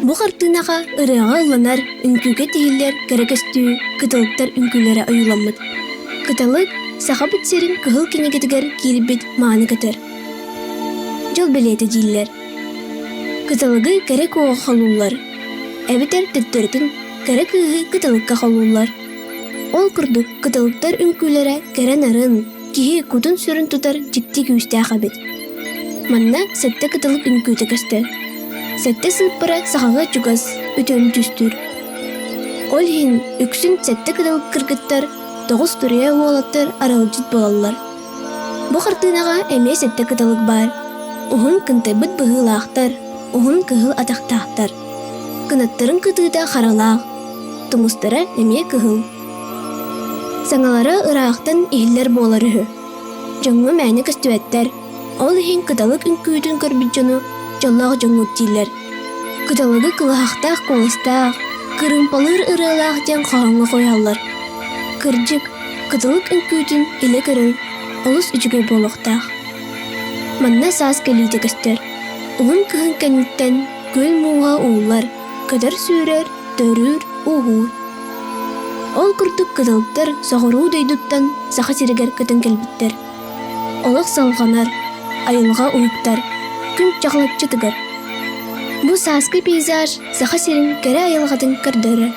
Бу картынаға ырыға ыланар үнкүгө тиһиллер кэрекестүү кытылыктар үнкүлері аюламмыт. Кытылык саха битсерин кыһыл кенегетигер киирбит мааны кытыр. Жол билети дииллер. Кытылыгы кэрек оға халуулар. Эбитер төттөрүтүн кэрек ыһы кытылыкка халуулар. Ол курдук кытылыктар үнкүлері кэрен арын, киһи кутун сүрүн тутар жикти күүстээха бит. Манна сетте кытылык үнкүүтө көстө. Сетте сыппара сахага чугас өтөн түстүр. Ол хин үксүн сетте кытылык кыргыттар, тогуз турия уолаттар аралжыт болаллар. Бу картынага эме сетте кытылык бар. Ухун кынтыбыт быһыылаахтар, ухун кыһыл атактаахтар. Кынаттарын кытыыта харалаах, тумустара эме кыһыл. Саңалара ыраахтан ихиллер болар үһү. Жоңну мээни көстүбэттер. Ол хин кытылык үнкүүтүн көрбүт жону жоллаах жоңнут дииллер. Кытылыгы кылаахтаах колыстаах, кырымпалыр ырыалаах ден хоронго кояллар. Кырдьык кытылык үнкүүтүн иле көрөр, олус үчүгө болохтаах. Манна саас келийте көстөр. Угун кыһын кэнниттен көл мууга уулар, көдөр сүүрер, төрүр, угуур. Ол курдук кытылыктар соҕоруу дөйдуттан саха сиригер көтөн келбиттер. Олох салганар, айылга ууктар, күн чахлатчы тыгар. Бу сааскы пейзаж саха сирин кэрэ айылгатын көрдөрө.